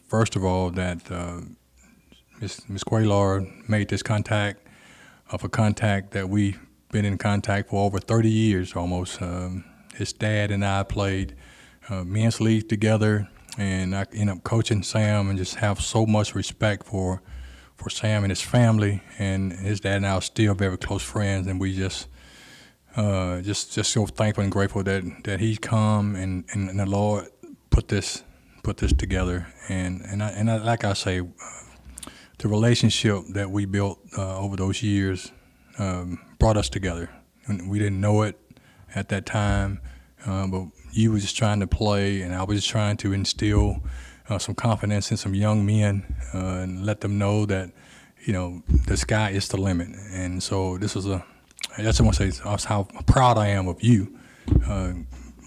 First of all, that Ms. Quaylor made this contact of a contact that we've been in contact for over 30 years almost. His dad and I played men's league together, and I ended up coaching Sam and just have so much respect for Sam and his family. And his dad and I are still very close friends, and we just so thankful and grateful that he's come and the Lord put this together. And like I say, the relationship that we built over those years brought us together. And we didn't know it at that time, but you were just trying to play, and I was just trying to instill some confidence in some young men and let them know that, the sky is the limit. And so I just want to say how proud I am of you,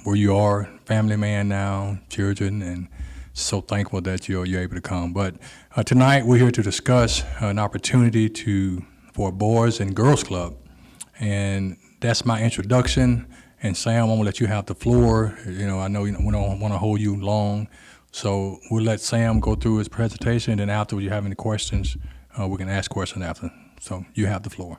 where you are, family man now, children, and so thankful that you're able to come. But tonight we're here to discuss an opportunity for a Boys and Girls Club, and that's my introduction. And Sam, I'm gonna let you have the floor. I know we don't want to hold you long, so we'll let Sam go through his presentation, and after you have any questions, we can ask questions after. So you have the floor.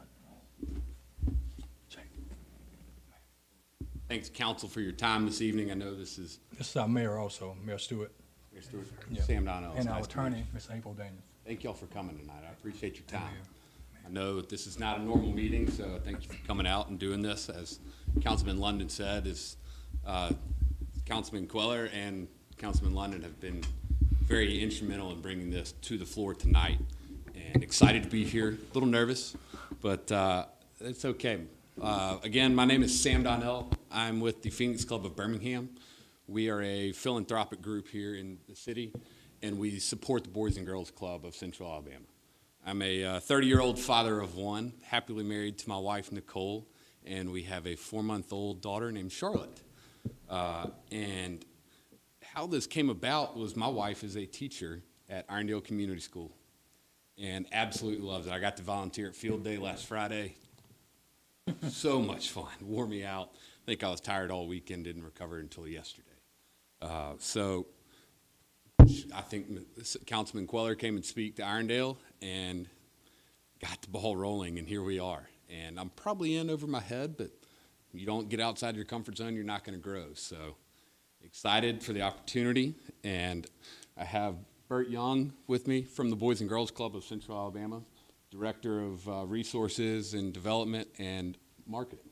Thanks, Council, for your time this evening. I know this is Our mayor also, Mayor Stewart, Mayor Stewart, Yeah. Sam Donnell. and our attorney, Ms. April Daniels. Thank y'all for coming tonight. I appreciate your time. I know this is not a normal meeting, so thank you for coming out and doing this. As Councilman London said, Councilman Queller and Councilman London have been very instrumental in bringing this to the floor tonight, and excited to be here. A little nervous, but it's okay. Again, my name is Sam Donnell. I'm with the Phoenix Club of Birmingham. We are a philanthropic group here in the city, and we support the Boys and Girls Club of Central Alabama. I'm a 30-year-old father of one, happily married to my wife, Nicole, and we have a 4-month-old daughter named Charlotte. And how this came about was my wife is a teacher at Irondale Community School and absolutely loves it. I got to volunteer at Field Day last Friday. So much fun, wore me out. I think I was tired all weekend, didn't recover until yesterday. So I think Councilman Queller came and speak to Irondale and got the ball rolling, and here we are. And I'm probably in over my head, but you don't get outside your comfort zone, you're not going to grow. So excited for the opportunity, and I have Bert Young with me from the Boys and Girls Club of Central Alabama, Director of Resources and Development and Marketing.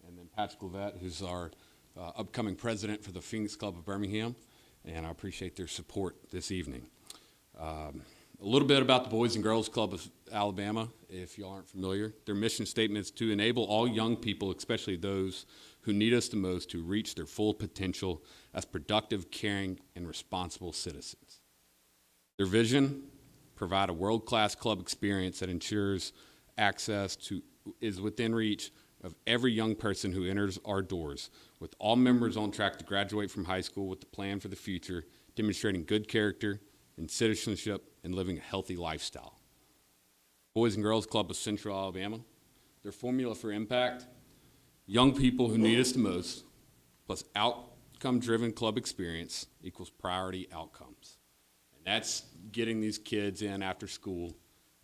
And then Patrick Levette, who's our upcoming president for the Phoenix Club of Birmingham, and I appreciate their support this evening. A little bit about the Boys and Girls Club of Alabama, if you aren't familiar. Their mission statement is to enable all young people, especially those who need us the most, to reach their full potential as productive, caring, and responsible citizens. Their vision: provide a world-class club experience that ensures access is within reach of every young person who enters our doors, with all members on track to graduate from high school with a plan for the future, demonstrating good character and citizenship and living a healthy lifestyle. Boys and Girls Club of Central Alabama, their formula for impact: young people who need us the most, plus outcome-driven club experience equals priority outcomes. And that's getting these kids in after school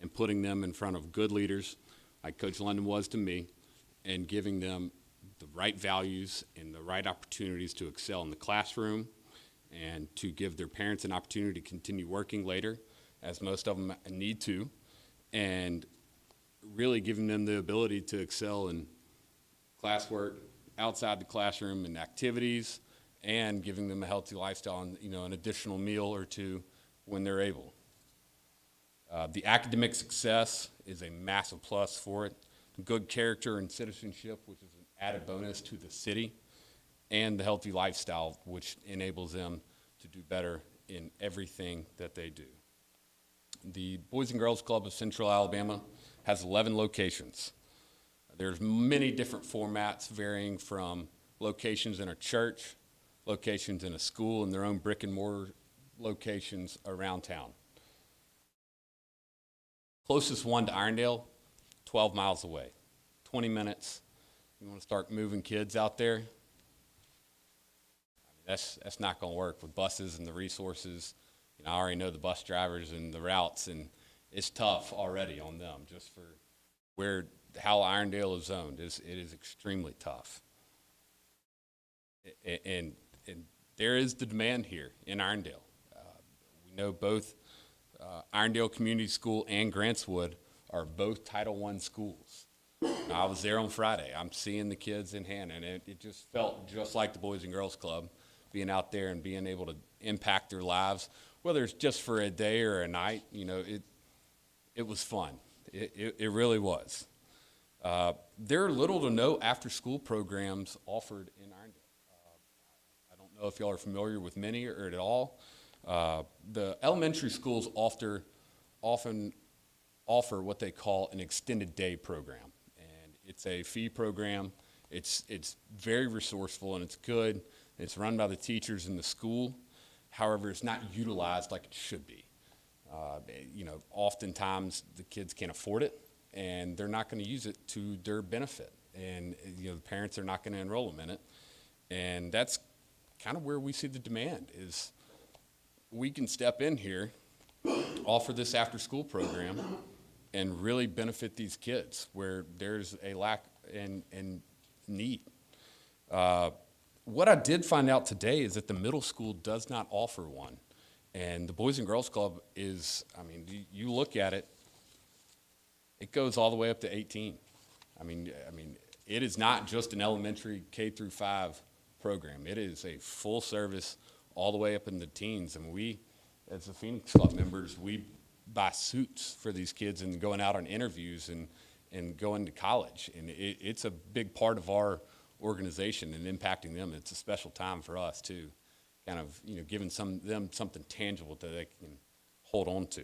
and putting them in front of good leaders, like Coach London was to me, and giving them the right values and the right opportunities to excel in the classroom and to give their parents an opportunity to continue working later, as most of them need to, and really giving them the ability to excel in classwork, outside the classroom, and activities, and giving them a healthy lifestyle and an additional meal or two when they're able. The academic success is a massive plus for it. Good character and citizenship, which is an added bonus to the city, and the healthy lifestyle, which enables them to do better in everything that they do. The Boys and Girls Club of Central Alabama has 11 locations. There's many different formats, varying from locations in a church, locations in a school, and their own brick and mortar locations around town. Closest one to Irondale, 12 miles away, 20 minutes. You want to start moving kids out there? That's not going to work with buses and the resources. I already know the bus drivers and the routes, and it's tough already on them just for how Irondale is zoned. It is extremely tough. And there is the demand here in Irondale. We know both Irondale Community School and Grantswood are both Title I schools. I was there on Friday. I'm seeing the kids in hand, and it just felt just like the Boys and Girls Club, being out there and being able to impact their lives, whether it's just for a day or a night. You know, it was fun. It really was. There are little to no after-school programs offered in Irondale. I don't know if y'all are familiar with many or at all. The elementary schools often offer what they call an extended day program. And it's a fee program. It's very resourceful and it's good. It's run by the teachers in the school. However, it's not utilized like it should be. You know, oftentimes the kids can't afford it and they're not going to use it to their benefit. And, you know, the parents are not going to enroll them in it. And that's kind of where we see the demand is we can step in here, offer this after-school program, and really benefit these kids where there's a lack and need. What I did find out today is that the middle school does not offer one. And the Boys and Girls Club is, I mean, you look at it, it goes all the way up to 18. I mean, it is not just an elementary K through 5 program. It is a full service all the way up in the teens. And we, as the Phoenix Club members, we buy suits for these kids and going out on interviews and going to college. And it's a big part of our organization and impacting them. It's a special time for us too, kind of, you know, giving them something tangible that they can hold on to.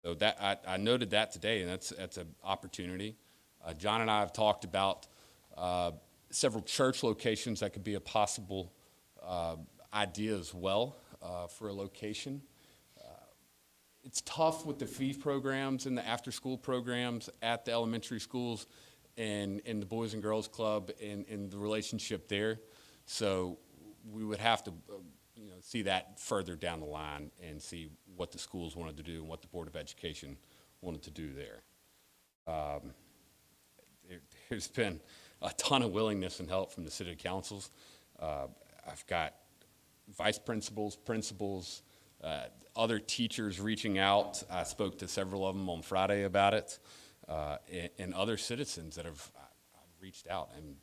So that I noted that today, and that's an opportunity. John and I have talked about several church locations that could be a possible idea as well for a location. It's tough with the fee programs and the after-school programs at the elementary schools and the Boys and Girls Club and the relationship there. So we would have to you know, see that further down the line and see what the schools wanted to do and what the Board of Education wanted to do there. There's been a ton of willingness and help from the city councils. I've got vice principals, principals, other teachers reaching out. I spoke to several of them on Friday about it, and other citizens that have reached out, and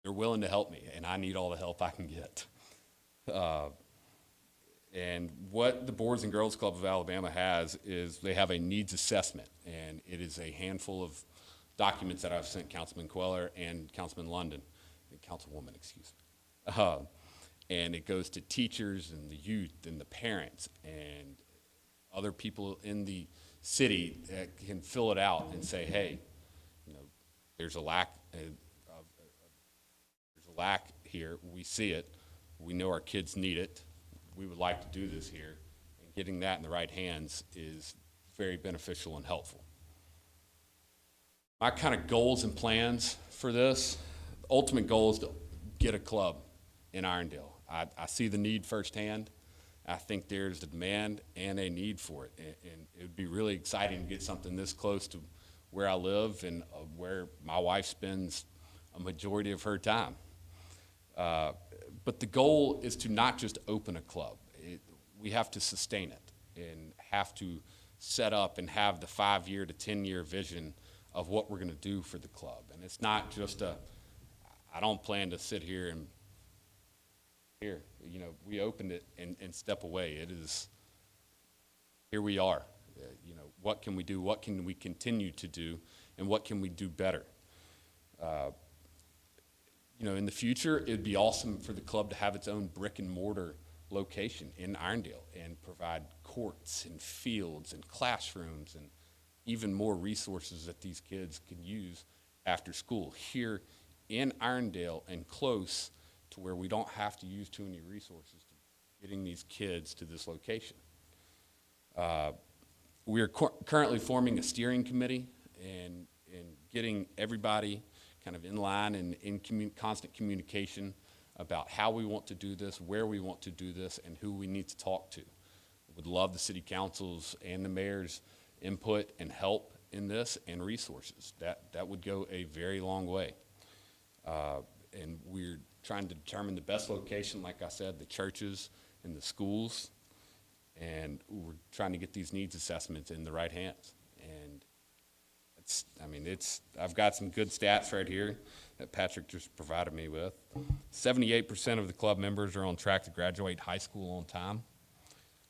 they're willing to help me, and I need all the help I can get. And what the Boys and Girls Club of Alabama has is they have a needs assessment, and it is a handful of documents that I've sent Councilman Queller and Councilman London, Councilwoman, excuse me. And it goes to teachers and the youth and the parents and other people in the city that can fill it out and say, hey, you know, there's a lack here. We see it. We know our kids need it. We would like to do this here. And getting that in the right hands is very beneficial and helpful. My kind of goals and plans for this, the ultimate goal is to get a club in Irondale. I see the need firsthand. I think there's a demand and a need for it. And it would be really exciting to get something this close to where I live and where my wife spends a majority of her time. But the goal is to not just open a club. We have to sustain it and have to set up and have the 5-year to 10-year vision of what we're going to do for the club. And it's not just I don't plan to sit here and here. You know, we opened it and step away. It is, here we are. You know, what can we do? What can we continue to do? And what can we do better? You know, in the future, it'd be awesome for the club to have its own brick and mortar location in Irondale and provide courts and fields and classrooms and even more resources that these kids can use after school here in Irondale and close to where we don't have to use too many resources to getting these kids to this location. We are currently forming a steering committee and getting everybody kind of in line and in constant communication about how we want to do this, where we want to do this, and who we need to talk to. Would love the city council's and the mayor's input and help in this and resources. That would go a very long way. And we're trying to determine the best location, like I said, the churches and the schools. And we're trying to get these needs assessments in the right hands. And I've got some good stats right here that Patrick just provided me with. 78% of the club members are on track to graduate high school on time.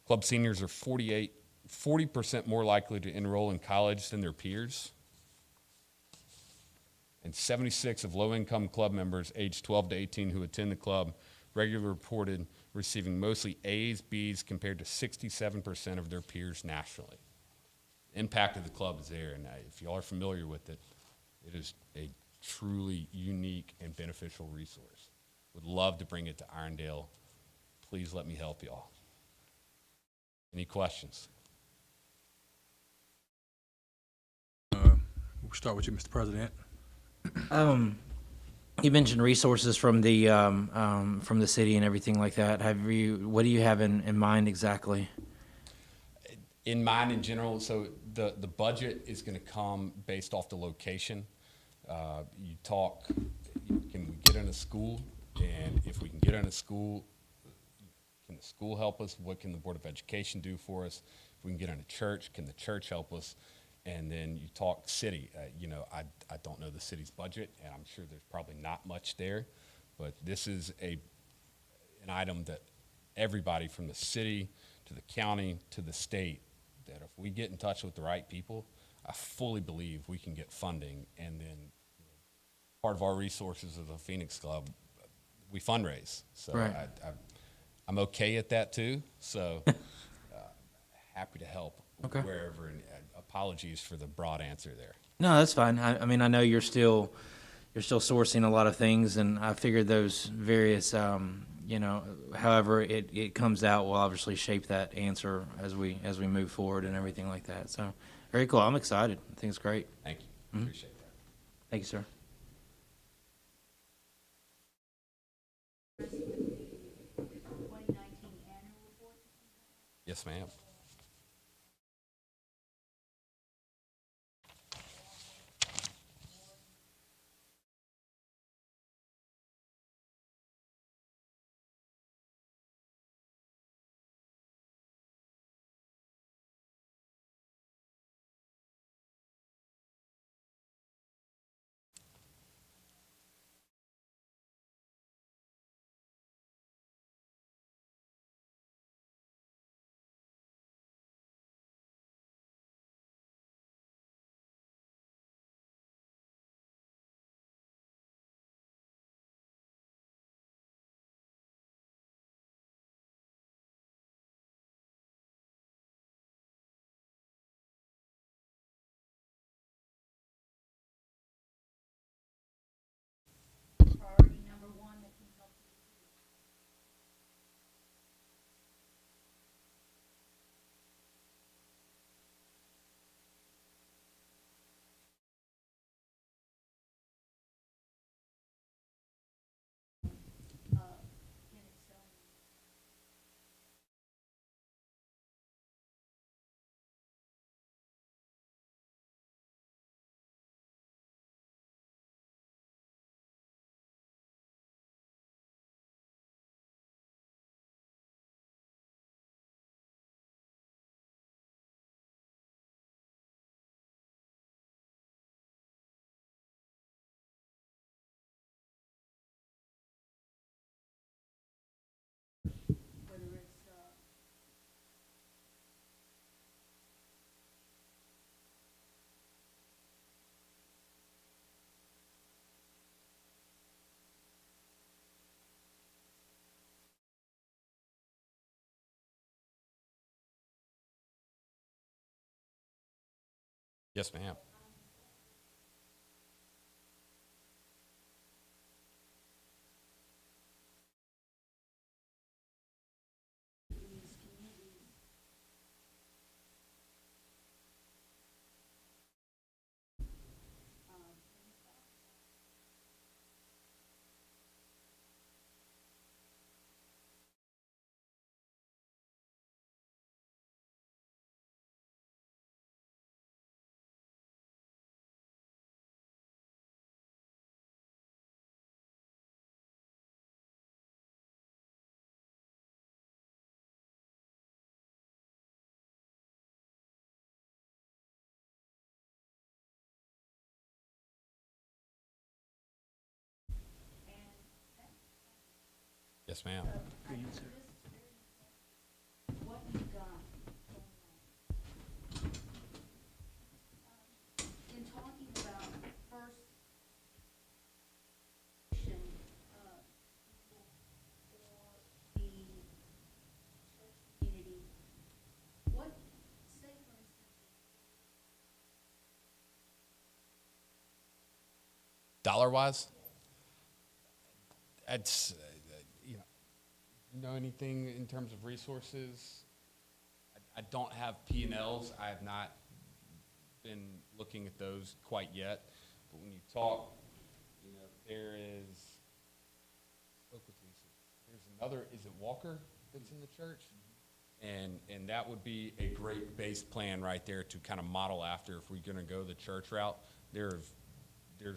Club seniors are 40% more likely to enroll in college than their peers. And 76 of low-income club members aged 12 to 18 who attend the club regularly reported receiving mostly A's, B's, compared to 67% of their peers nationally. The impact of the club is there, and if you all are familiar with it, it is a truly unique and beneficial resource. Would love to bring it to Irondale. Please let me help you all. Any questions? We'll start with you, Mr. President. You mentioned resources from the city and everything like that. What do you have in mind exactly? In mind in general, so the budget is going to come based off the location. You talk, can we get in a school? And if we can get in a school, can the school help us? What can the Board of Education do for us? If we can get in a church, can the church help us? And then you talk city. I don't know the city's budget, and I'm sure there's probably not much there. But this is an item that everybody from the city to the county to the state, that if we get in touch with the right people, I fully believe we can get funding. And then part of our resources as a Phoenix Club, we fundraise. So right. I'm okay at that too. So happy to help wherever. And apologies for the broad answer there. No, that's fine. I mean, I know you're still sourcing a lot of things, and I figured those various, however it comes out will obviously shape that answer as we move forward and everything like that. So very cool. I'm excited. I think it's great. Thank you. Appreciate that. Thank you, sir. Yes, ma'am. Priority number one that can help you do. In its own. Whether it's Yes, ma'am. these communities. Yes, ma'am. What you've done. In talking about first mission, people or the church community, what, say for instance, Dollar-wise, it's, you know anything in terms of resources? I don't have P&Ls. I have not been looking at those quite yet. But when you talk, there is, spoke with Lisa, there's another, is it Walker that's in the church? And that would be a great base plan right there to kind of model after if we're going to go the church route. There's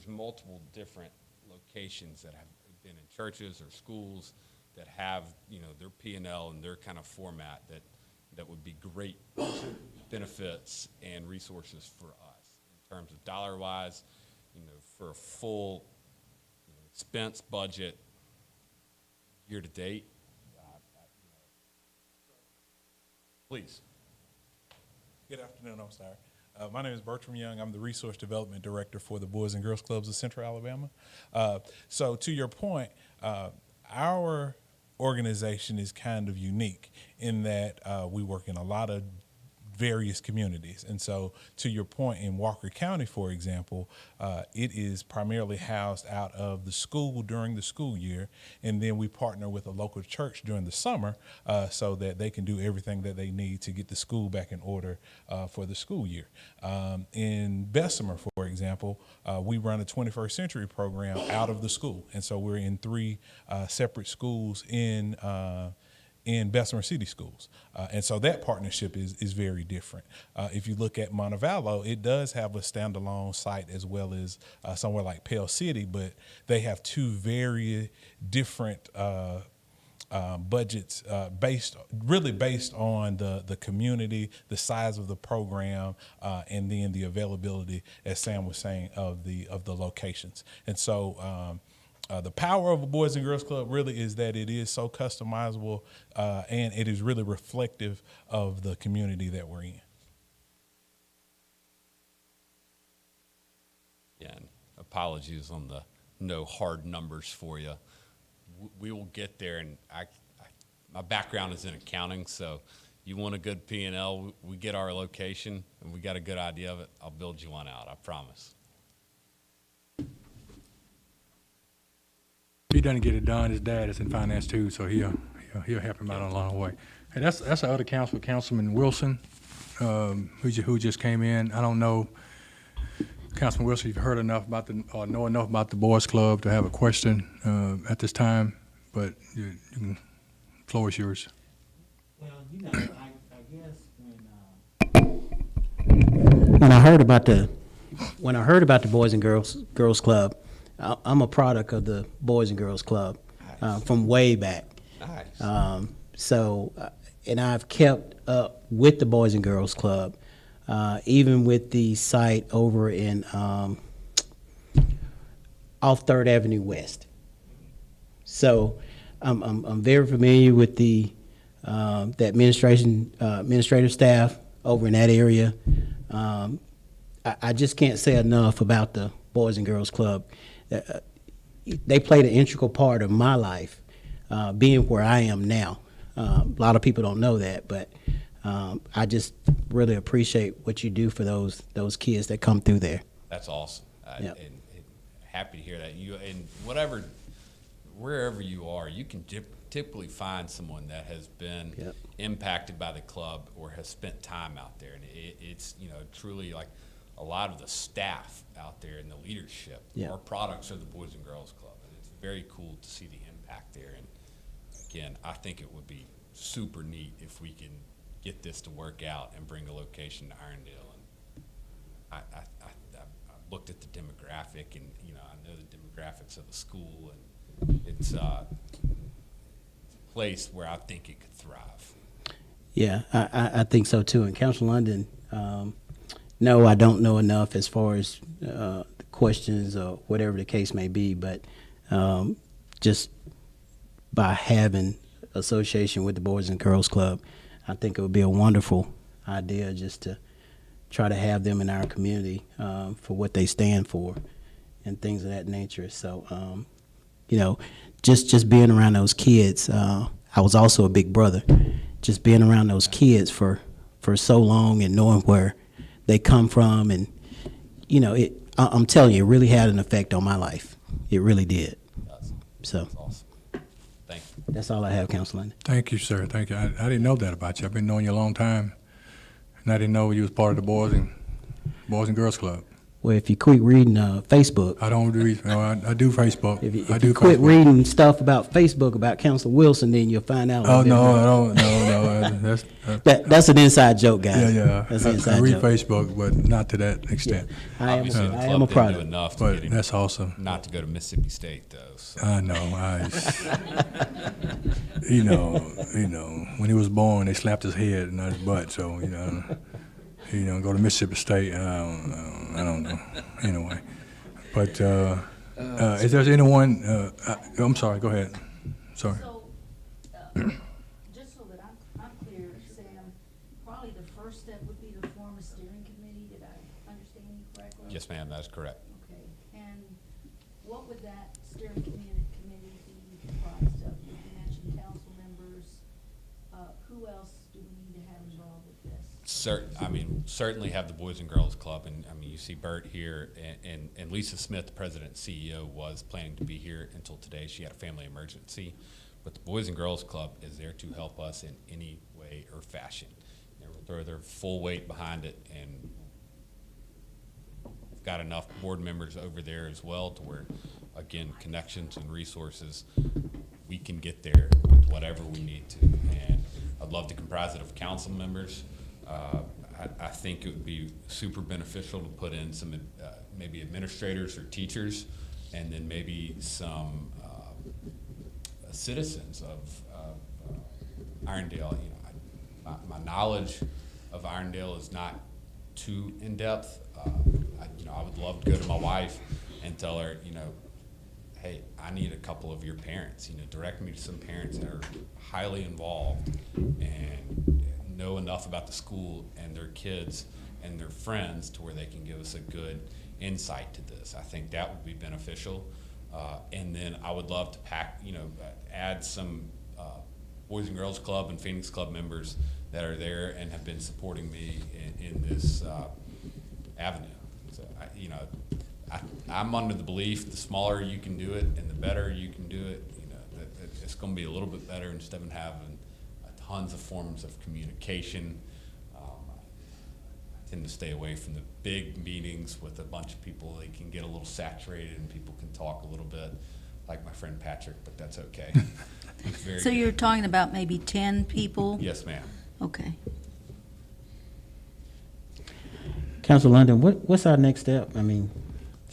multiple different locations that have been in churches or schools that have, their P&L and their kind of format that would be great benefits and resources for us in terms of dollar-wise, for a full expense budget year to date. Please. Good afternoon, I'm sorry. My name is Bertram Young. I'm the Resource Development Director for the Boys and Girls Clubs of Central Alabama. So to your point, our organization is kind of unique in that we work in a lot of various communities. And so to your point, in Walker County, for example, it is primarily housed out of the school during the school year. And then we partner with a local church during the summer so that they can do everything that they need to get the school back in order for the school year. In Bessemer, for example, we run a 21st century program out of the school. And so we're in 3 separate schools in Bessemer City Schools. And so that partnership is very different. If you look at Montevallo, it does have a standalone site as well as somewhere like Pell City, but they have 2 very different budgets based on the community, the size of the program, and then the availability, as Sam was saying, of the locations. And so the power of a Boys and Girls Club really is that it is so customizable and it is really reflective of the community that we're in. Yeah, and apologies on the no hard numbers for you. We will get there, and my background is in accounting, so you want a good P&L, we get our location, and we got a good idea of it, I'll build you one out, I promise. He doesn't get it done. His dad is in finance too, so he'll help him out along the way. Hey, that's the other council, Councilman Wilson, who just came in. I don't know, Councilman Wilson, if you've heard enough about or know enough about the Boys Club to have a question at this time, but the floor is yours. Well, I guess when I heard about the Boys and Girls Club, I'm a product of the Boys and Girls Club from way back. Nice. And I've kept up with the Boys and Girls Club, even with the site over in off 3rd Avenue West. So I'm very familiar with the administrative staff over in that area. I just can't say enough about the Boys and Girls Club. They played an integral part of my life, being where I am now. A lot of people don't know that, but I just really appreciate what you do for those kids that come through there. That's awesome. Yep. And happy to hear that. And wherever you are, you can typically find someone that has been Yep. impacted by the club or has spent time out there. And it's truly like a lot of the staff out there and the leadership Yep. are products of the Boys and Girls Club. And it's very cool to see the impact there. And again, I think it would be super neat if we can get this to work out and bring a location to Irondale. And I looked at the demographic, and I know the demographics of the school, and it's a place where I think it could thrive. Yeah, I think so too. And Council London, no, I don't know enough as far as questions or whatever the case may be, but just by having association with the Boys and Girls Club. I think it would be a wonderful idea just to try to have them in our community for what they stand for and things of that nature. So, you know, just being around those kids. I was also a big brother. Just being around those kids for so long and knowing where they come from, and you know, I'm telling you, it really had an effect on my life. It really did. So That's awesome. Thank you. that's all I have, Councilman. Thank you, sir. Thank you. I didn't know that about you. I've been knowing you a long time, and I didn't know you was part of the Boys and Girls Club. Well, if you quit reading Facebook, I don't do. No, I do Facebook. if I you do quit Facebook. reading stuff about Facebook about Councilor Wilson, then you'll find out. a Oh little bit no, more. I don't. No. That's an inside joke, guys. Yeah. That's an I inside read joke. Facebook, but not to that extent. I am, Obviously, the I club am a didn't do product. enough to But get him that's awesome. not to go to Mississippi State, though. So. I know. You know. When he was born, they slapped his head and not his butt. So go to Mississippi State. I don't know. Anyway, but is there anyone? I'm sorry. Go ahead. Sorry. So, just so that I'm clear, Sam, probably the first step would be to form a steering committee. Did I understand you correctly? Yes, ma'am, that's correct. Okay, and what would that steering committee be comprised of? You mentioned council members. Who else do we need to have involved with this? Certainly have the Boys and Girls Club, and you see Bert here, and Lisa Smith, the president and CEO, was planning to be here until today. She had a family emergency, but the Boys and Girls Club is there to help us in any way or fashion. They will throw their full weight behind it, and we've got enough board members over there as well to where, again, connections and resources, we can get there with whatever we need to. And I'd love to comprise it of council members. I think it would be super beneficial to put in some maybe administrators or teachers, and then maybe some citizens of Irondale. My knowledge of Irondale is not too in depth. I would love to go to my wife and tell her, hey, I need a couple of your parents. Direct me to some parents that are highly involved and know enough about the school and their kids and their friends to where they can give us a good insight to this. I think that would be beneficial. And then I would love to add some Boys and Girls Club and Phoenix Club members that are there and have been supporting me in this avenue. So, I'm under the belief the smaller you can do it and the better you can do it, that it's going to be a little bit better instead of having tons of forms of communication. I tend to stay away from the big meetings with a bunch of people. They can get a little saturated and people can talk a little bit, like my friend Patrick, but that's okay. He's very So good. you're talking about maybe 10 people? Yes, ma'am. Okay. Councilor London, what's our next step? I mean,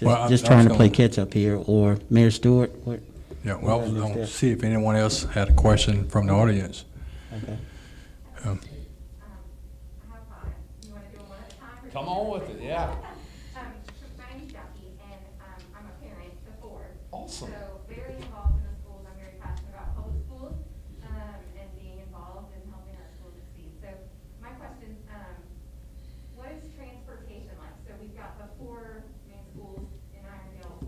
Well, just I trying was to play gonna- catch up here, or Mayor Stewart? What? Yeah. Well, I was What going to next step? see if anyone else had a question from the audience. Okay. I have five. You want to do them one at a time? or Come do on them with it, yeah. My name's Jackie, and I'm a parent of four. Awesome. So very involved in the schools. I'm very passionate about public schools and being involved in helping our schools succeed. So my question, what is transportation like? So we've got the four main schools in Irondale.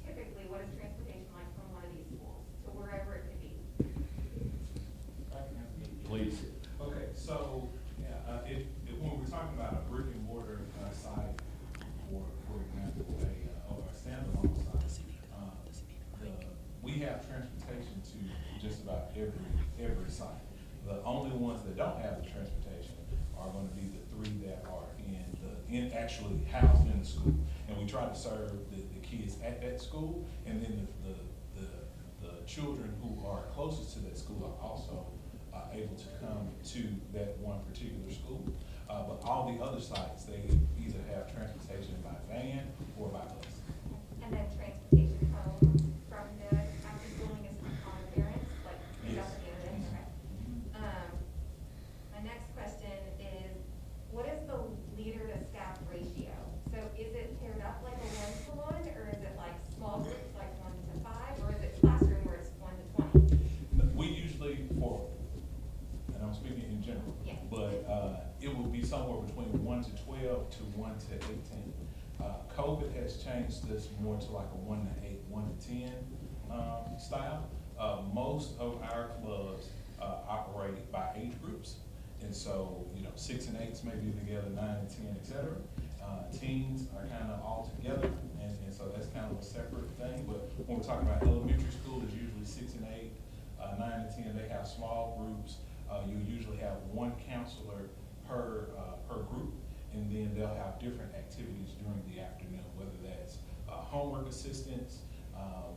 Typically, what is transportation like from one of these schools to wherever it could be? Please. Okay, so when we're talking about a brick and mortar site, for example, or a standalone site, we have transportation to just about every site. The only ones that don't have the transportation are going to be the three that are actually housed in the school, and we try to serve the kids at that school, and then the children who are closest to that school are also able to come to that one particular school. But all the other sites, they either have transportation by van or by bus. And then transportation home from the after schooling is on the parents, like pick up at the end of the day, okay? My next question is, what is the leader to staff ratio? So is it paired up like a 1-to-1, or is it like small groups like 1 to 5, or is it classroom where it's Yeah. but it will be somewhere between 1 to 12 to 1 to 18. COVID has changed this more to like a 1 to 8, 1 to 10 style. Most of our clubs operate by age groups. And so, 6 and 8s may be together, 9 and 10, et cetera. Teens are kind of all together, and so that's kind of a separate thing. But when we're talking about elementary school, it's usually 6 and 8, 9 and 10, they have small groups. You usually have one counselor per group, and then they'll have different activities during the afternoon, whether that's homework assistance,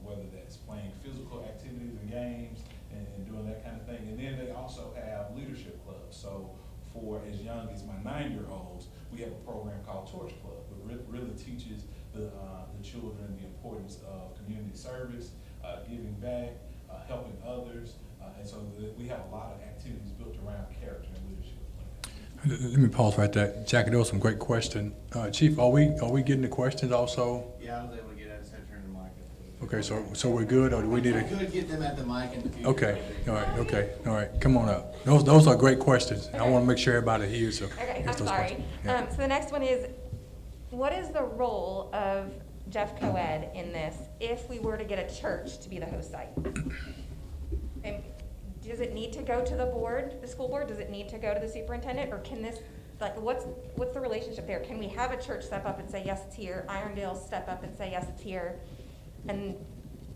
whether that's playing physical activities and games, and doing that kind of thing. And then they also have leadership clubs. So for as young as my 9-year-olds, we have a program called Torch Club, that really teaches the children the importance of community service, giving back, helping others. And so we have a lot of activities built around character and leadership. Let me pause right there. Jackie, those are some great questions. Chief, are we getting the questions also? Yeah, I was able to get at it, so I turned the mic up. Okay, so we're good, or do we need I a? could get them at the mic in the future. Okay, all right, come on up. Those are great questions. I want to make sure everybody hears them. Okay, hears I'm those sorry. questions. Yeah. So the next one is, what is the role of Jeff Coed in this if we were to get a church to be the host site? And does it need to go to the board, the school board? Does it need to go to the superintendent? Or can this, what's the relationship there? Can we have a church step up and say, yes, it's here? Irondale step up and say, yes, it's here? And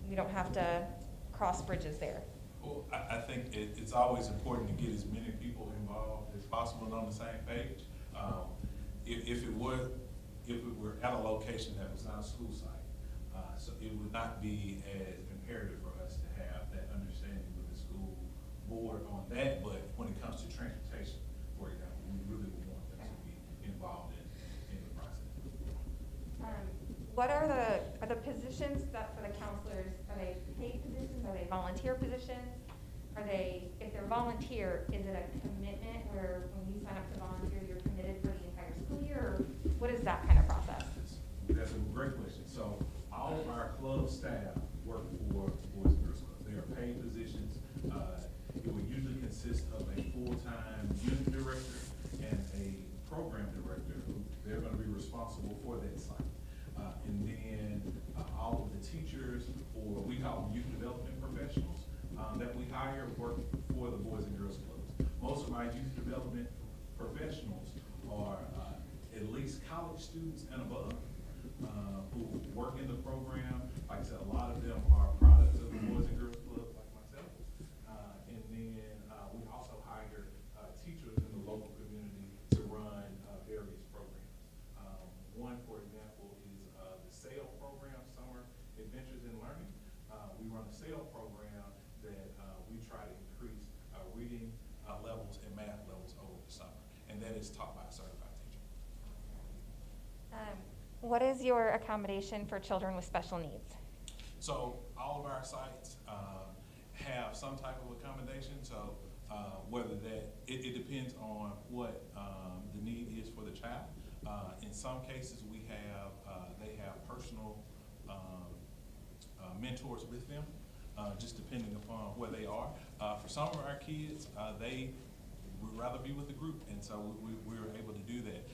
we don't have to cross bridges there. Well, I think it's always important to get as many people involved as possible and on the same page. If it were at a location that was not a school site, so it would not be as imperative for us to have that understanding with the school board on that. But when it comes to transportation, for example, we really would want them to be involved in the process. What are the positions that for the counselors, are they paid positions, are they volunteer positions? Are they, if they're volunteer, is it a commitment where when you sign up to volunteer, you're committed for the entire school year? Or what is that kind of process? That's a great question. So all of our club staff work for Boys and Girls Clubs. They are paid positions. It would usually consist of a full-time unit director and a program director who they're going to be responsible for that site. And then all of the teachers, or we call them youth development professionals, that we hire work for the Boys and Girls Clubs. Most of my youth development professionals are at least college students and above who work in the program. Like I said, a lot of them are products of the Boys and Girls Club, like myself. And then we also hire teachers in the local community to run various programs. One, for example, is the SAIL program, Summer Adventures in Learning. We run a SAIL program that we try to increase reading levels and math levels over the summer, and that is taught by a certified teacher. What is your accommodation for children with special needs? So all of our sites have some type of accommodation. So whether that, it depends on what the need is for the child. In some cases, they have personal mentors with them, just depending upon where they are. For some of our kids, they would rather be with the group, and so we were able to do that.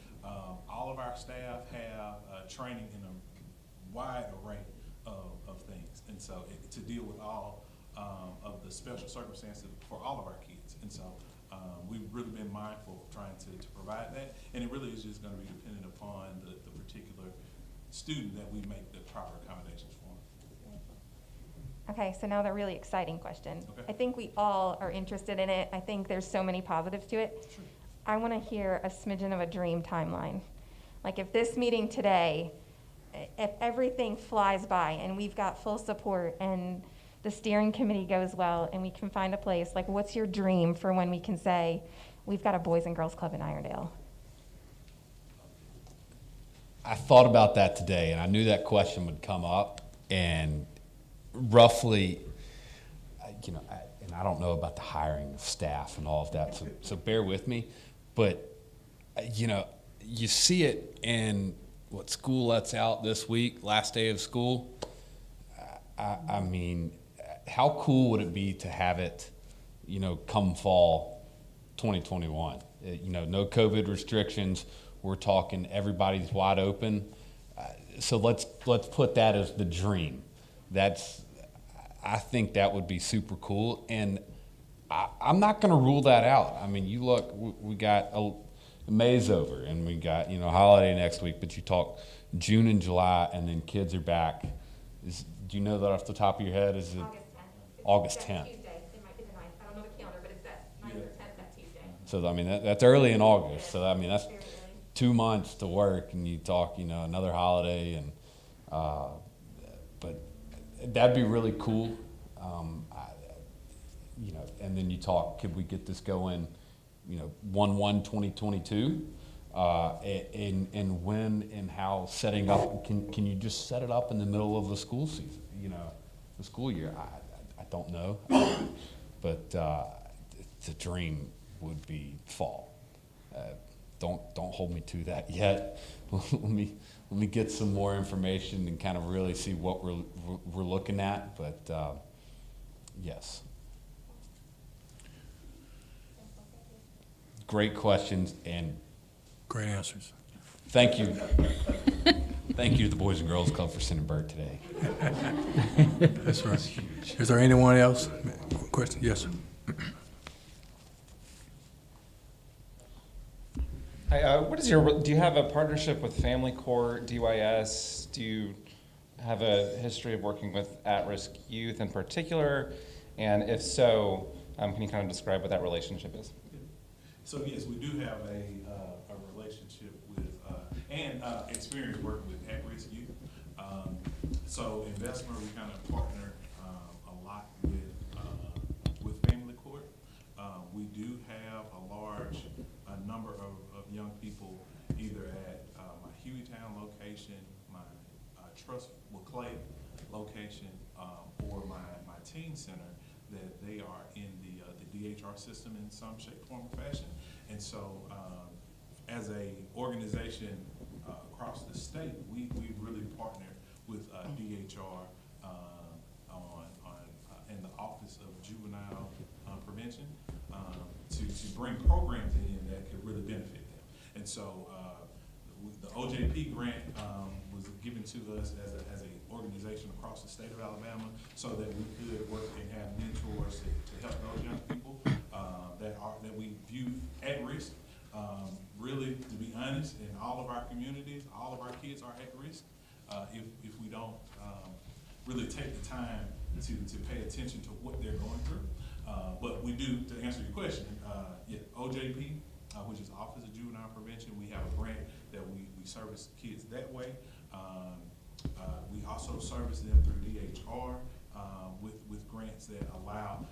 All of our staff have training in a wide array of things, and so to deal with all of the special circumstances for all of our kids. And so we've really been mindful of trying to provide that, and it really is just going to be dependent upon the particular student that we make the proper accommodations for. Okay, so now the really exciting question. Okay. I think we all are interested in it. I think there's so many positives to it. Sure. I want to hear a smidgen of a dream timeline. Like if this meeting today, if everything flies by and we've got full support and the steering committee goes well and we can find a place, like what's your dream for when we can say, we've got a Boys and Girls Club in Irondale? I thought about that today, and I knew that question would come up, and roughly, and I don't know about the hiring of staff and all of that, so bear with me, but, you see it in what school lets out this week, last day of school. I mean, how cool would it be to have it, come fall, 2021. No COVID restrictions. We're talking everybody's wide open. So let's put that as the dream. I think that would be super cool, and I'm not going to rule that out. I mean, you look, we got May's over, and we got holiday next week. But you talk June and July, and then kids are back. Do you know that off the top of your head? Is it August 10th? Tuesday. It might be the 9th. I don't know the calendar, but it's that 9th or 10th, that Tuesday. So I mean that's early in August. So I mean that's Very early. 2 months to work, and you talk another holiday, and but that'd be really cool. And then you talk, could we get this going 1/1/2022, and when and how setting up, can you just set it up in the middle of the school season, the school year? I don't know, but the dream would be fall. Don't hold me to that yet. let me get some more information and kind of really see what we're looking at, but yes. Great questions, and Great answers. thank you. Thank you to the Boys and Girls Club for sending Bert today. That's right. Is there anyone else? Question? Yes, sir. Hi, do you have a partnership with Family Court, DYS? Do you have a history of working with at-risk youth in particular? And if so, can you kind of describe what that relationship is? So yes, we do have a relationship with and experience working with at-risk youth. So in Bessemer, we kind of partner a lot with Family Court. We do have a large number of young people either at my Hueytown location, my Trustwell Clay location, or my teen center, that they are in the DHR system in some shape, form, or fashion. And so as a organization across the state, we really partner with DHR in the Office of Juvenile Prevention to bring programs in that could really benefit them. And so the OJP grant was given to us as an organization across the state of Alabama so that we could work and have mentors to help those young people that we view at risk. Really, to be honest, in all of our communities, all of our kids are at risk if we don't really take the time to pay attention to what they're going through. But we do, to answer your question, OJP, which is Office of Juvenile Prevention, we have a grant that we service kids that way. We also service them through DHR with grants that allow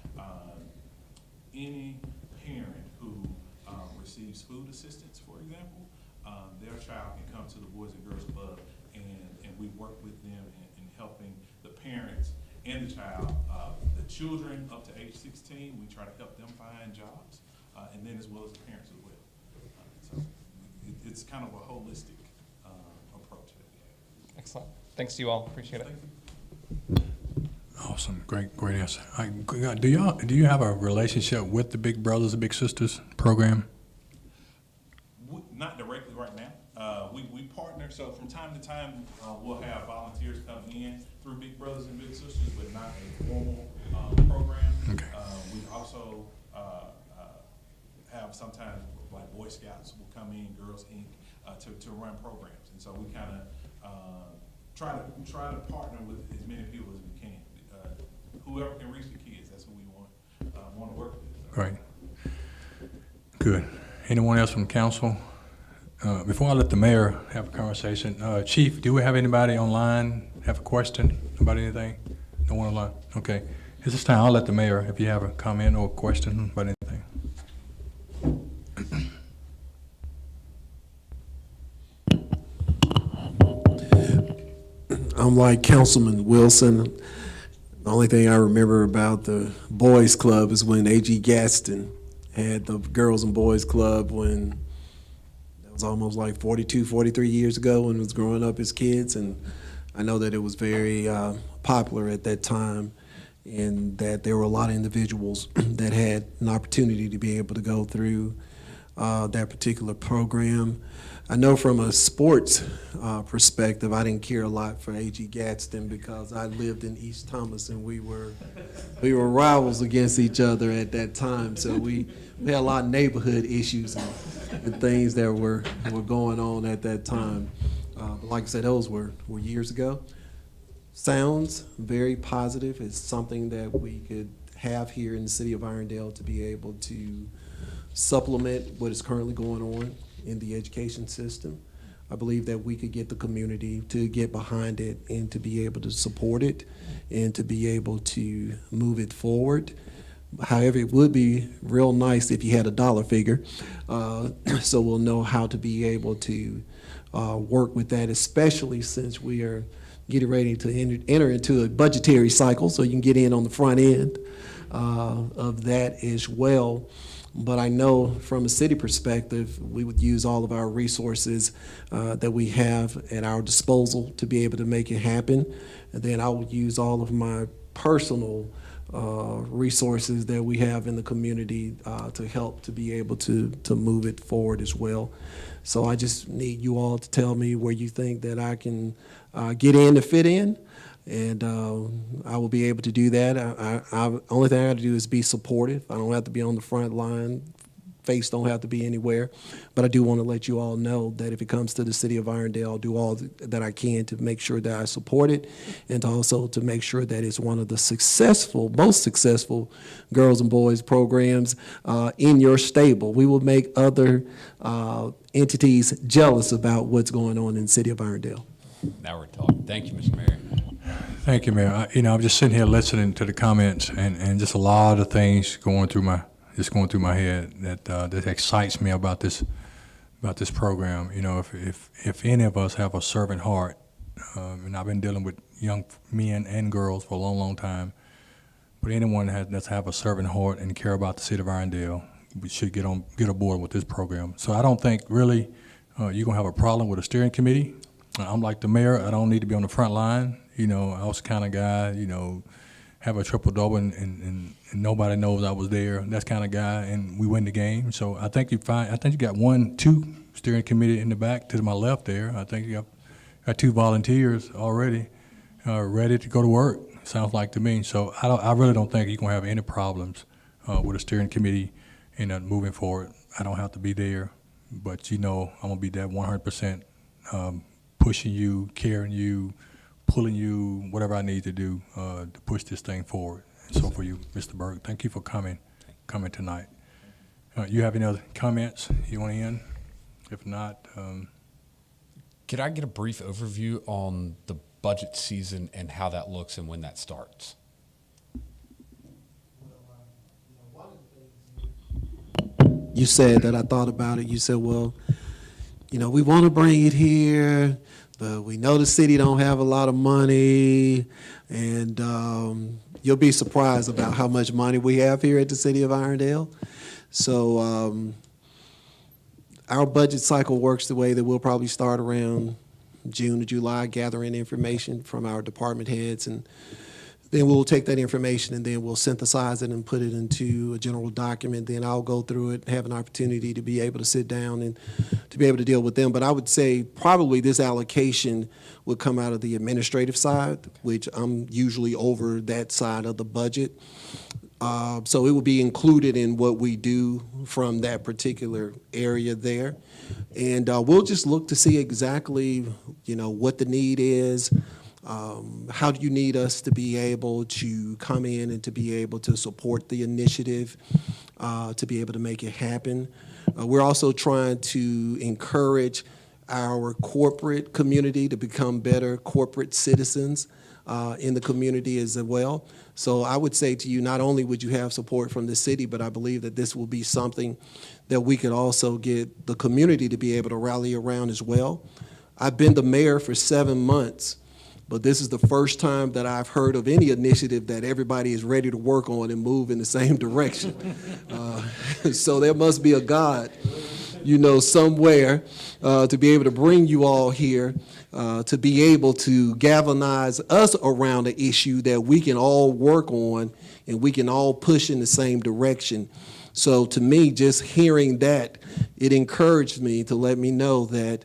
any parent who receives food assistance, for example, their child can come to the Boys and Girls Club, and we work with them in helping the parents and the child. The children up to age 16, we try to help them find jobs, and then as well as the parents as well. So it's kind of a holistic approach that we have. Excellent. Thanks to you all. Appreciate it. Thank you. Awesome. Great answer. Do you have a relationship with the Big Brothers and Big Sisters program? Not directly right now. We partner, so from time to time, we'll have volunteers come in through Big Brothers and Big Sisters, but not a formal program. Okay. We also have sometimes, like Boy Scouts will come in, Girls Inc., to run programs. And so we kind of try to partner with as many people as we can. Whoever can reach the kids, that's who we want to work with. Great. Good. Anyone else from council? Before I let the mayor have a conversation, Chief, do we have anybody online have a question about anything? No one online? Okay. At this time, I'll let the mayor, if you have a comment or a question about anything. I'm like Councilman Wilson. The only thing I remember about the boys club is when A.G. Gaston had the Girls and Boys Club when that was almost like 42, 43 years ago when we was growing up as kids. And I know that it was very popular at that time. and that there were a lot of individuals that had an opportunity to be able to go through that particular program. I know from a sports perspective, I didn't care a lot for A.G. Gadsden because I lived in East Thomas and we were rivals against each other at that time. So we had a lot of neighborhood issues and things that were going on at that time. But like I said, those were years ago. Sounds very positive. It's something that we could have here in the city of Irondale to be able to supplement what is currently going on in the education system. I believe that we could get the community to get behind it and to be able to support it and to be able to move it forward. However, it would be real nice if you had a dollar figure, so we'll know how to be able to work with that, especially since we are getting ready to enter into a budgetary cycle, so you can get in on the front end of that as well. But I know from a city perspective, we would use all of our resources that we have at our disposal to be able to make it happen. And then I would use all of my personal resources that we have in the community to help to be able to move it forward as well. So I just need you all to tell me where you think that I can get in to fit in. And I will be able to do that. Only thing I have to do is be supportive. I don't have to be on the front line. Face don't have to be anywhere. But I do want to let you all know that if it comes to the city of Irondale, I'll do all that I can to make sure that I support it, and to also to make sure that it's one of the most successful girls and boys programs in your stable. We will make other entities jealous about what's going on in the city of Irondale. Now we're talking. Thank you, Mr. Mayor. Thank you, Mayor. I'm just sitting here listening to the comments, and just a lot of things going through my head that excites me about this program. If any of us have a servant heart, and I've been dealing with young men and girls for a long, long time, but anyone that's have a servant heart and care about the city of Irondale, we should get aboard with this program. So I don't think really you're gonna have a problem with a steering committee. I'm like the mayor. I don't need to be on the front line. I was the kind of guy, have a triple-double and nobody knows I was there. That's kind of guy, and we win the game. So I think you got 2 steering committee in the back to my left there. I think you got 2 volunteers already ready to go to work, sounds like to me. So I really don't think you're going to have any problems with a steering committee and moving forward. I don't have to be there, but I'm going to be there 100%. Pushing you, carrying you, pulling you, whatever I need to do to push this thing forward. And so for you, Mr. Berg, thank you for coming tonight. You have any other comments you want to end? If not, Could I get a brief overview on the budget season and how that looks and when that starts? You said that I thought about it. You said, well, we want to bring it here, but we know the city don't have a lot of money, and you'll be surprised about how much money we have here at the city of Irondale. So our budget cycle works the way that we'll probably start around June to July, gathering information from our department heads, and then we'll take that information and then we'll synthesize it and put it into a general document. Then I'll go through it, have an opportunity to be able to sit down and to be able to deal with them. But I would say probably this allocation would come out of the administrative side, which I'm usually over that side of the budget. So it will be included in what we do from that particular area there. And we'll just look to see exactly, what the need is. How do you need us to be able to come in and to be able to support the initiative, to be able to make it happen? We're also trying to encourage our corporate community to become better corporate citizens in the community as well. So I would say to you, not only would you have support from the city, but I believe that this will be something that we could also get the community to be able to rally around as well. I've been the mayor for 7 months. But this is the first time that I've heard of any initiative that everybody is ready to work on and move in the same direction. So there must be a God somewhere to be able to bring you all here, to be able to galvanize us around an issue that we can all work on and we can all push in the same direction. So to me, just hearing that, it encouraged me to let me know that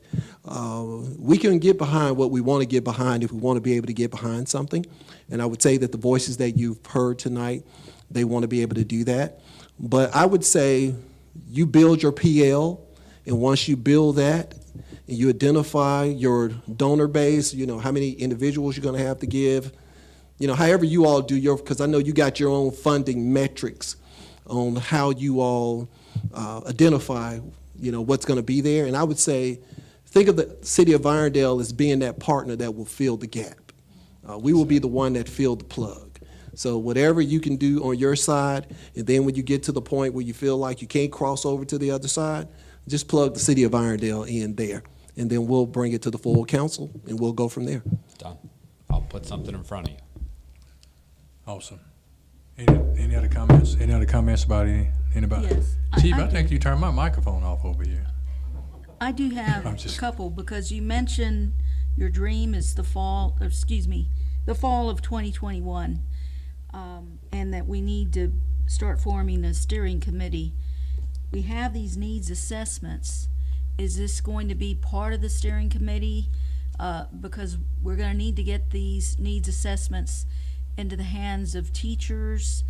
we can get behind what we want to get behind if we want to be able to get behind something. And I would say that the voices that you've heard tonight, they want to be able to do that. But I would say you build your PL, and once you build that, and you identify your donor base, how many individuals you're going to have to give, however you all do your, because I know you got your own funding metrics on how you all identify, what's going to be there. And I would say, think of the city of Irondale as being that partner that will fill the gap. We will be the one that filled the plug. So whatever you can do on your side, and then when you get to the point where you feel like you can't cross over to the other side, just plug the city of Irondale in there. And then we'll bring it to the full council, and we'll go from there. Done. I'll put something in front of you. Awesome. Any other comments? Any other comments about anybody? Yes. Chief, I think you turned my microphone off over here. I do have I'm a just- couple, because you mentioned your dream is the fall of 2021, and that we need to start forming a steering committee. We have these needs assessments. Is this going to be part of the steering committee? Because we're going to need to get these needs assessments into the hands of teachers,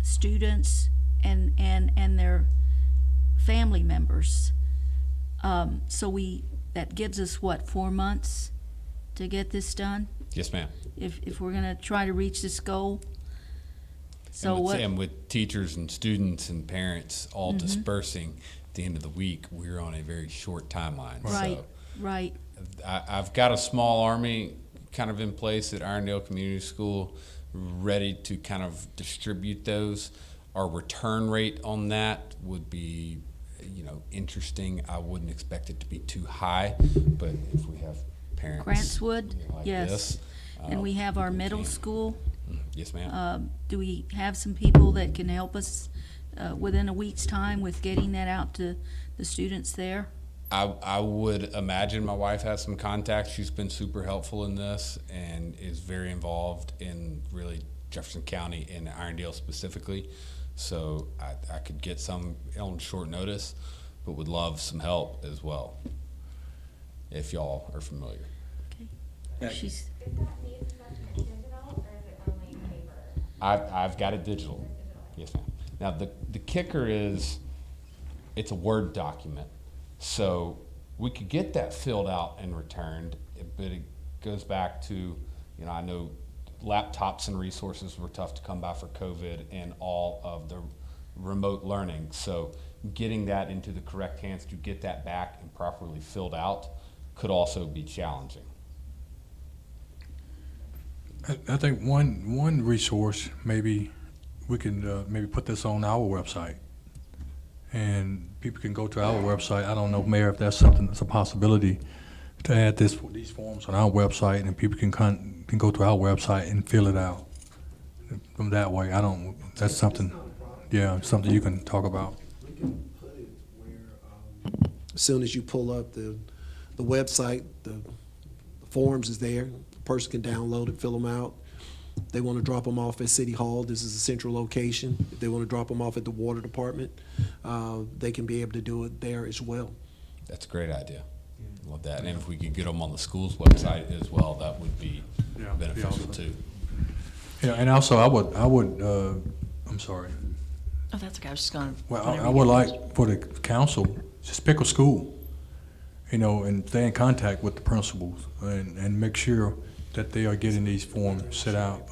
students, and their family members. That gives us, 4 months to get this done? Yes, ma'am. If we're gonna try to reach this goal? And with teachers and students and parents all dispersing at the end of the week, we're on a very short timeline. Right, So right. I've got a small army kind of in place at Irondale Community School, ready to kind of distribute those. Our return rate on that would be, interesting. I wouldn't expect it to be too high, but if we have parents Grantswood, like yes. this, And we have our middle can. school. Yes, ma'am. Do we have some people that can help us within a week's time with getting that out to the students there? I would imagine my wife has some contacts. She's been super helpful in this and is very involved in really Jefferson County and Irondale specifically. So I could get some on short notice, but would love some help as well, if y'all are familiar. She's, Is that needs assessment digital, or is it only paper? I've got it digital. Yes, ma'am. Now, the kicker is it's a Word document. So we could get that filled out and returned, but it goes back to, I know laptops and resources were tough to come by for COVID and all of the remote learning. So getting that into the correct hands to get that back and properly filled out could also be challenging. I think one resource, maybe we can maybe put this on our website, and people can go to our website. I don't know, Mayor, if that's something that's a possibility to add these forms on our website, and people can go to our website and fill it out from that way. That's something, something you can talk about. We can put it where, as soon as you pull up the website, the forms is there. The person can download it, fill them out. If they want to drop them off at City Hall, this is a central location. If they want to drop them off at the water department, they can be able to do it there as well. That's a great idea. Love that. And if we could get them on the school's website as well, that would be beneficial awesome. too. Yeah, and also I would I'm sorry. Oh, that's okay. I was just going to. Well, I would like for the council, just pick a school, and stay in contact with the principals and make sure that they are getting these forms set out.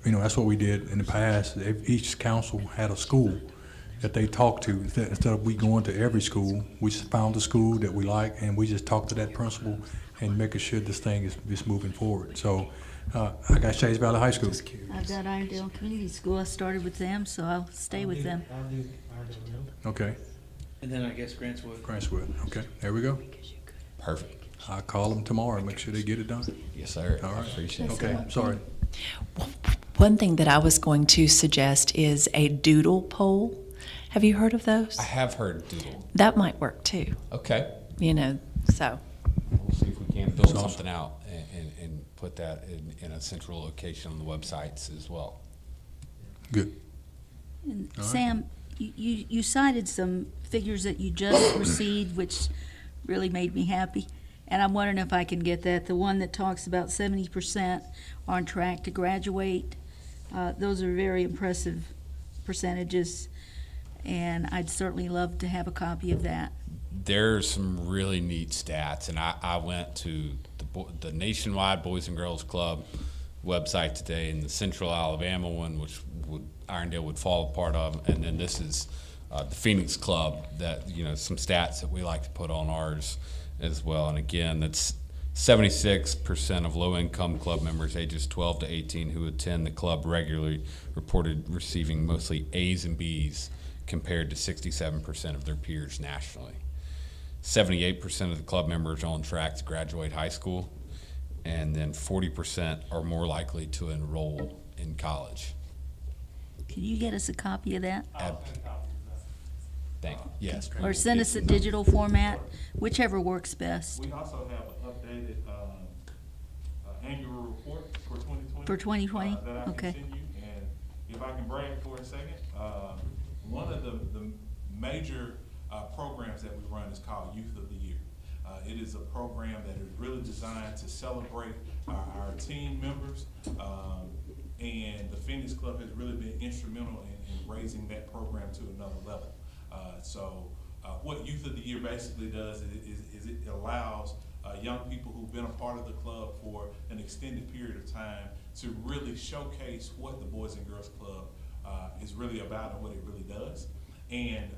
That's what we did in the past. Each council had a school that they talked to. Instead of we going to every school, we just found a school that we like, and we just talked to that principal and making sure this thing is moving forward. So I got Chase Valley High School. I've got Irondale Community School. I started with them, so I'll stay with them. Okay, And then I guess Grantswood. Grantswood. Okay, there we go. Perfect. I'll call them tomorrow and make sure they get it done. Yes, sir. All I right. appreciate it. Okay, sorry. One thing that I was going to suggest is a doodle poll. Have you heard of those? I have heard Doodle. That might work too, Okay. you know, so. We'll see if we can build That's awesome. something out and put that in a central location on the websites as well. Good. And All right. Sam, you cited some figures that you just received, which really made me happy. And I'm wondering if I can get that. The one that talks about 70% on track to graduate. Those are very impressive percentages, and I'd certainly love to have a copy of that. There's some really neat stats, and I went to the Nationwide Boys and Girls Club website today, and the Central Alabama one, which Irondale would fall apart of, and then this is the Phoenix Club, that, you know, some stats that we like to put on ours as well. And again, that's 76% of low-income club members ages 12 to 18 who attend the club regularly reported receiving mostly A's and B's, compared to 67% of their peers nationally. 78% of the club members are on track to graduate high school, and then 40% are more likely to enroll in college. Can you get us a copy of that? Thank you. Yes. Or send us a digital format, whichever works best. We also have an updated annual report for 2020. For 2020? That I Okay. can send you. And if I can brag for a second, one of the major programs that we run is called Youth of the Year. It is a program that is really designed to celebrate our team members, and the Phoenix Club has really been instrumental in raising that program to another level. What Youth of the Year basically does is it allows young people who've been a part of the club for an extended period of time to really showcase what the Boys and Girls Club is really about and what it really does. And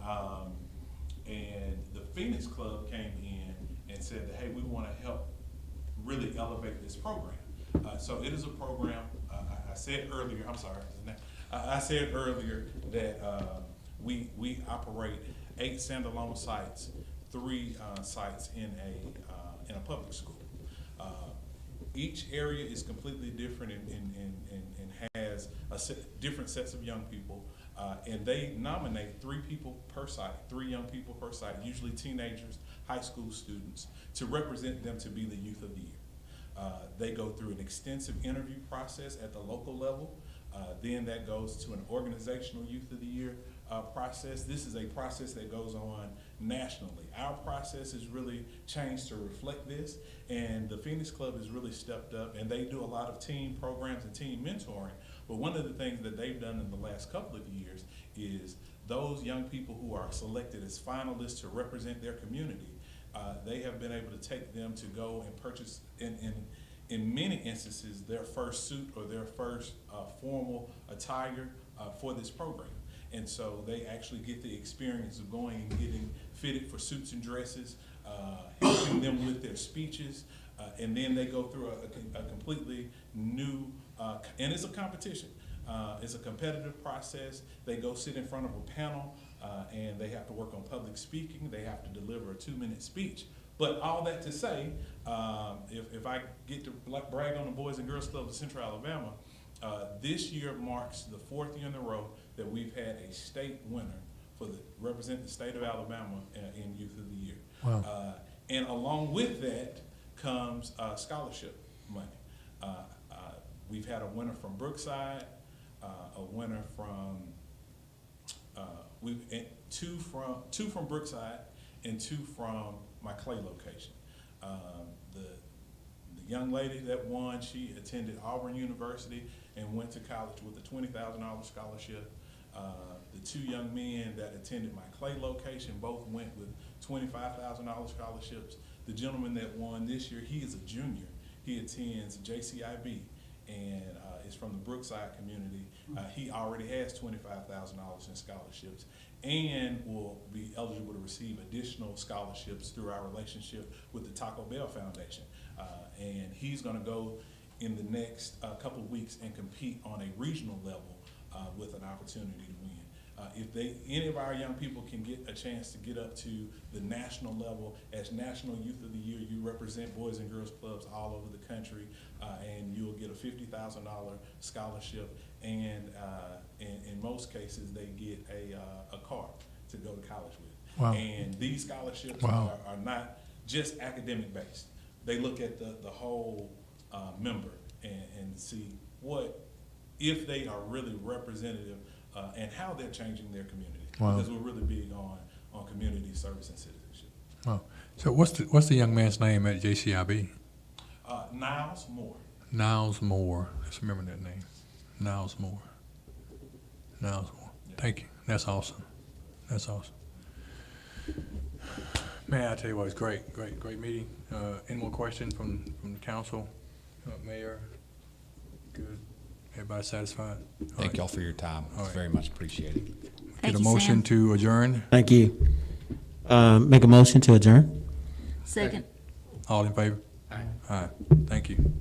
the Phoenix Club came in and said that, hey, we want to help really elevate this program. So it is a program, I said earlier, I'm sorry, I said earlier that we operate 8 standalone sites, 3 sites in a public school. Each area is completely different and has different sets of young people, and they nominate 3 people per site, 3 young people per site, usually teenagers, high school students, to represent them to be the Youth of the Year. They go through an extensive interview process at the local level. Then that goes to an organizational Youth of the Year process. This is a process that goes on nationally. Our process is really changed to reflect this, and the Phoenix Club has really stepped up, and they do a lot of team programs and team mentoring. But one of the things that they've done in the last couple of years is those young people who are selected as finalists to represent their community, they have been able to take them to go and purchase, in many instances, their first suit or their first formal attire for this program. And so they actually get the experience of going and getting fitted for suits and dresses, helping them with their speeches, and then they go through a completely new, and it's a competition. It's a competitive process. They go sit in front of a panel, and they have to work on public speaking. They have to deliver a 2-minute speech. But all that to say, if I get to brag on the Boys and Girls Club of Central Alabama, this year marks the 4th year in a row that we've had a state winner for represent the state of Alabama in Youth of the Year. Wow. And along with that comes scholarship money. We've had a winner from Brookside, a winner from two from Brookside and 2 from my Clay location. The young lady that won, she attended Auburn University and went to college with a $20,000 scholarship. The 2 young men that attended my Clay location both went with $25,000 scholarships. The gentleman that won this year, he is a junior. He attends JCIB and is from the Brookside community. He already has $25,000 in scholarships and will be eligible to receive additional scholarships through our relationship with the Taco Bell Foundation. And he's going to go in the next couple of weeks and compete on a regional level with an opportunity to win. If any of our young people can get a chance to get up to the national level, as National Youth of the Year, you represent Boys and Girls Clubs all over the country, and you'll get a $50,000 scholarship, and in most cases, they get a car to go to college with. Wow. And these scholarships Wow. are not just academic based. They look at the whole member and see if they are really representative and how they're changing their community. Wow. Because we're really big on community service and citizenship. Wow. So what's the young man's name at JCIB? Niles Moore. Niles Moore. Let's remember that name. Niles Moore. Niles Moore. Thank you. That's awesome. That's awesome. Man, I tell you what, it's great meeting. Any more questions from the council? Mayor? Good. Everybody satisfied? Thank y'all for your time. All It's right. very much appreciated. Get Thank a you, motion Sam. to adjourn. Thank you. Make a motion to adjourn. Second. All in favor? Aye. Thank you.